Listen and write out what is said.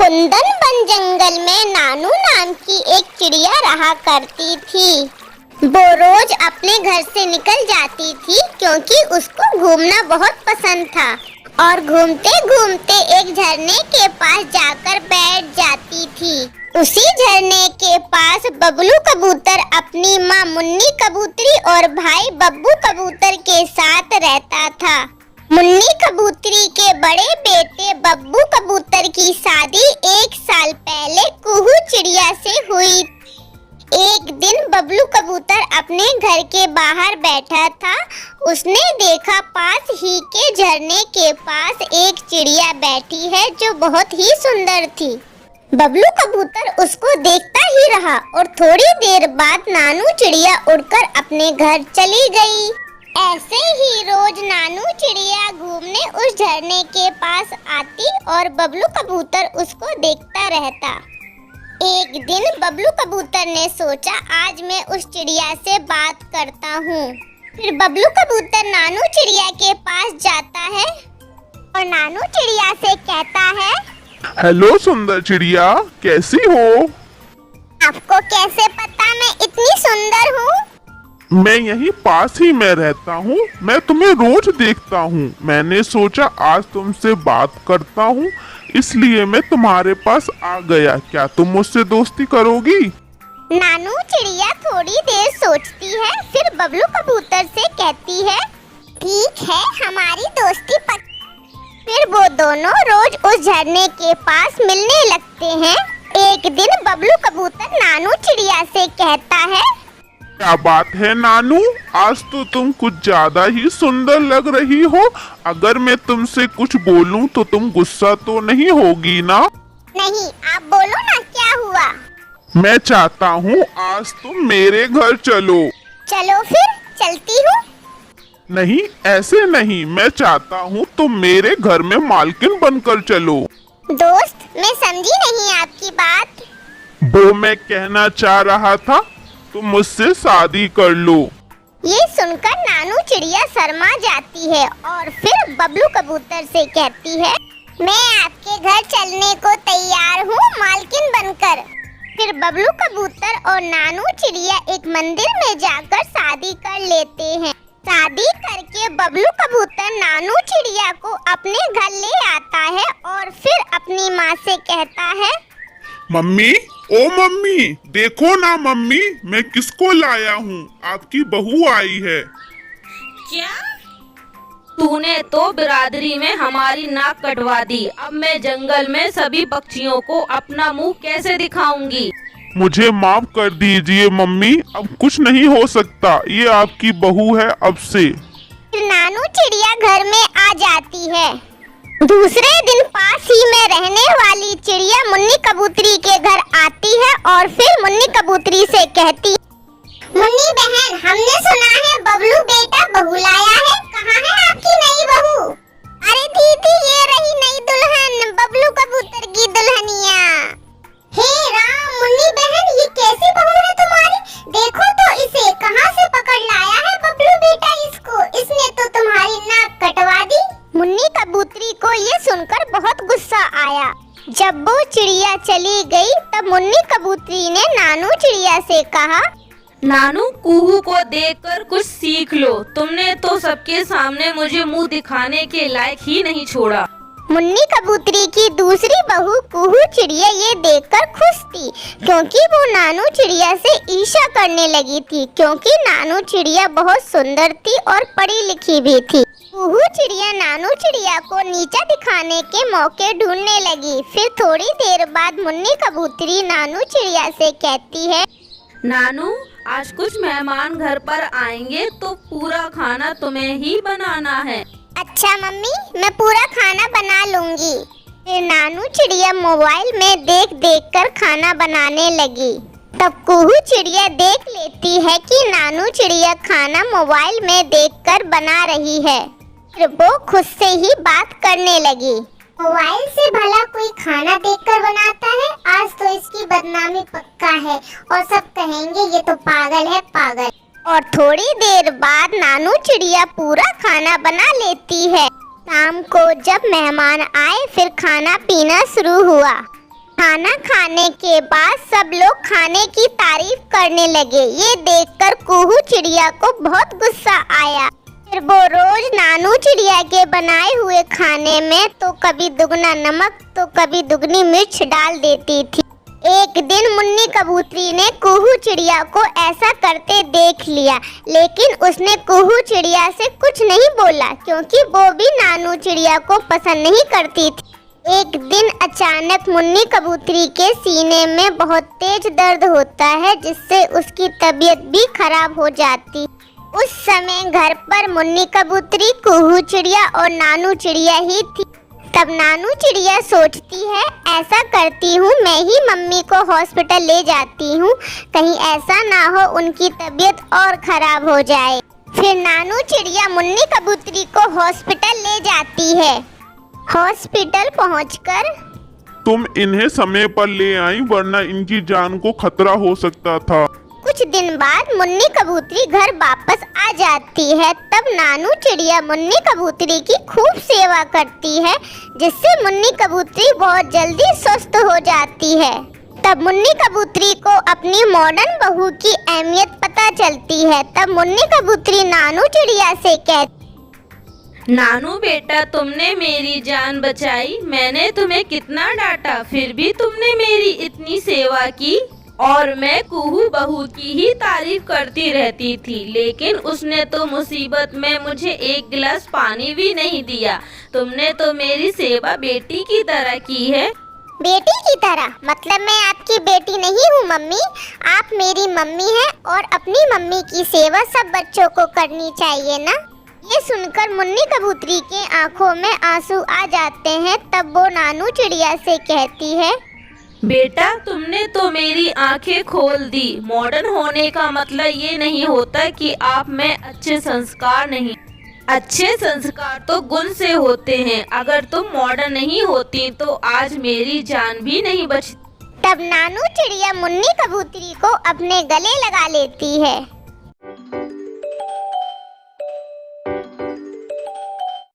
कुंदन बन जंगल में नानू नाम की एक चिड़िया रहा करती थी। वो रोज अपने घर से निकल जाती थी क्योंकि उसको घूमना बहुत पसंद था और घूमते घूमते एक झरने के पास जाकर बैठ जाती थी। उसी झरने के पास बबलू कबूतर अपनी माँ मुन्नी कबूतरी और भाई बब्बू कबूतर के साथ रहता था। मुन्नी कबूतरी के बड़े बेटे बब्बू कबूतर की शादी 1 साल पहले कुहू चिड़िया से हुई। एक दिन बबलू कबूतर अपने घर के बाहर बैठा था। उसने देखा पास ही के झरने के पास एक चिड़िया बैठी है जो बहुत ही सुंदर थी। बबलू कबूतर उसको देखता ही रहा और थोड़ी देर बाद नानू चिड़िया उड़कर अपने घर चली गई। ऐसे ही रोज नानू चिड़िया घूमने उस झरने के पास आती और बबलू कबूतर उसको देखता रहता। एक दिन बबलू कबूतर ने सोचा आज मैं उस चिड़िया से बात करता हूँ। फिर बबलू कबूतर नानू चिड़िया के पास जाता है और नानू चिड़िया से कहता है, हेलो सुंदर चिड़िया, कैसी हो? आपको कैसे पता मैं इतनी सुंदर हूँ? मैं यहीं पास ही में रहता हूँ। मैं तुम्हें रोज देखता हूँ। मैंने सोचा आज तुमसे बात करता हूँ, इसलिए मैं तुम्हारे पास आ गया। क्या तुम मुझसे दोस्ती करोगी? नानू चिड़िया थोड़ी देर सोचती है, फिर बबलू कबूतर से कहती है, ठीक है, हमारी दोस्ती पक्की। फिर वो दोनों रोज उस झरने के पास मिलने लगते हैं। एक दिन बबलू कबूतर नानू चिड़िया से कहता है, क्या बात है नानू, आज तो तुम कुछ ज्यादा ही सुंदर लग रही हो। अगर मैं तुमसे कुछ बोलूं तो तुम गुस्सा तो नहीं होगी ना? नहीं, आप बोलो ना, क्या हुआ? मैं चाहता हूँ आज तुम मेरे घर चलो। चलो फिर, चलती हूँ। नहीं, ऐसे नहीं, मैं चाहता हूँ तुम मेरे घर में मालकिन बनकर चलो। दोस्त, मैं समझी नहीं आपकी बात। वो मैं कहना चाह रहा था, तुम मुझसे शादी कर लो। ये सुनकर नानू चिड़िया शर्मा जाती है और फिर बबलू कबूतर से कहती है, मैं आपके घर चलने को तैयार हूँ मालकिन बनकर। फिर बबलू कबूतर और नानू चिड़िया एक मंदिर में जाकर शादी कर लेते हैं। शादी करके बबलू कबूतर नानू चिड़िया को अपने घर ले आता है और फिर अपनी माँ से कहता है, मम्मी, ओ मम्मी, देखो ना मम्मी, मैं किसको लाया हूँ। आपकी बहू आई है। क्या? तूने तो बिरादरी में हमारी नाक कटवा दी। अब मैं जंगल में सभी पक्षियों को अपना मुंह कैसे दिखाऊंगी? मुझे माफ कर दीजिए मम्मी, अब कुछ नहीं हो सकता। ये आपकी बहू है अब से। नानू चिड़िया घर में आ जाती है। दूसरे दिन पास ही में रहने वाली चिड़िया मुन्नी कबूतरी के घर आती है और फिर मुन्नी कबूतरी से कहती, मुन्नी बहन, हमने सुना है बबलू बेटा बहू लाया है। कहाँ है आपकी नई बहू? अरे दीदी, ये रही नई दुल्हन, बबलू कबूतर की दुल्हनिया। हे राम, मुन्नी बहन, ये कैसी बहू है तुम्हारी? देखो तो इसे, कहाँ से पकड़ लाया है बबलू बेटा इसको। इसने तो तुम्हारी नाक कटवा दी। मुन्नी कबूतरी को ये सुनकर बहुत गुस्सा आया। जब वो चिड़िया चली गई तब मुन्नी कबूतरी ने नानू चिड़िया से कहा, नानू, कुहू को देखकर कुछ सीख लो। तुमने तो सबके सामने मुझे मुंह दिखाने के लायक ही नहीं छोड़ा। मुन्नी कबूतरी की दूसरी बहू कुहू चिड़िया ये देखकर खुश थी क्योंकि वो नानू चिड़िया से ईर्ष्या करने लगी थी, क्योंकि नानू चिड़िया बहुत सुंदर थी और पढ़ी लिखी भी थी। कुहू चिड़िया नानू चिड़िया को नीचा दिखाने के मौके ढूंढने लगी। फिर थोड़ी देर बाद मुन्नी कबूतरी नानू चिड़िया से कहती है, नानू, आज कुछ मेहमान घर पर आएंगे तो पूरा खाना तुम्हें ही बनाना है। अच्छा मम्मी, मैं पूरा खाना बना लूंगी। फिर नानू चिड़िया मोबाइल में देख देख कर खाना बनाने लगी। तब कुहू चिड़िया देख लेती है कि नानू चिड़िया खाना मोबाइल में देखकर बना रही है। फिर वो खुद से ही बात करने लगी, मोबाइल से भला कोई खाना देखकर बनाता है? आज तो इसकी बदनामी पक्का है और सब कहेंगे ये तो पागल है, पागल। और थोड़ी देर बाद नानू चिड़िया पूरा खाना बना लेती है। शाम को जब मेहमान आए फिर खाना पीना शुरू हुआ। खाना खाने के बाद सब लोग खाने की तारीफ करने लगे। ये देखकर कुहू चिड़िया को बहुत गुस्सा आया। फिर वो रोज नानू चिड़िया के बनाए हुए खाने में तो कभी दुगना नमक तो कभी दुगनी मिर्च डाल देती थी। एक दिन मुन्नी कबूतरी ने कुहू चिड़िया को ऐसा करते देख लिया, लेकिन उसने कुहू चिड़िया से कुछ नहीं बोला क्योंकि वो भी नानू चिड़िया को पसंद नहीं करती थी। एक दिन अचानक मुन्नी कबूतरी के सीने में बहुत तेज दर्द होता है, जिससे उसकी तबीयत भी खराब हो जाती। उस समय घर पर मुन्नी कबूतरी, कुहू चिड़िया और नानू चिड़िया ही थी। तब नानू चिड़िया सोचती है, ऐसा करती हूँ मैं ही मम्मी को हॉस्पिटल ले जाती हूँ, कहीं ऐसा ना हो उनकी तबीयत और खराब हो जाए। फिर नानू चिड़िया मुन्नी कबूतरी को हॉस्पिटल ले जाती है। हॉस्पिटल पहुंचकर तुम इन्हें समय पर ले आई, वरना इनकी जान को खतरा हो सकता था। कुछ दिन बाद मुन्नी कबूतरी घर वापस आ जाती है। तब नानू चिड़िया मुन्नी कबूतरी की खूब सेवा करती है, जिससे मुन्नी कबूतरी बहुत जल्दी स्वस्थ हो जाती है। तब मुन्नी कबूतरी को अपनी मॉडर्न बहू की अहमियत पता चलती है। तब मुन्नी कबूतरी नानू चिड़िया से कहती, नानू बेटा, तुमने मेरी जान बचाई। मैंने तुम्हें कितना डांटा, फिर भी तुमने मेरी इतनी सेवा की। और मैं कुहू बहू की ही तारीफ करती रहती थी, लेकिन उसने तो मुसीबत में मुझे एक गिलास पानी भी नहीं दिया। तुमने तो मेरी सेवा बेटी की तरह की है। बेटी की तरह? मतलब मैं आपकी बेटी नहीं हूँ मम्मी। आप मेरी मम्मी हैं और अपनी मम्मी की सेवा सब बच्चों को करनी चाहिए ना। ये सुनकर मुन्नी कबूतरी के आंखों में आंसू आ जाते हैं। तब वो नानू चिड़िया से कहती है, बेटा, तुमने तो मेरी आंखें खोल दी। मॉडर्न होने का मतलब ये नहीं होता कि आप में अच्छे संस्कार नहीं। अच्छे संस्कार तो गुण से होते हैं। अगर तुम मॉडर्न नहीं होती तो आज मेरी जान भी नहीं बचती। तब नानू चिड़िया मुन्नी कबूतरी को अपने गले लगा लेती है।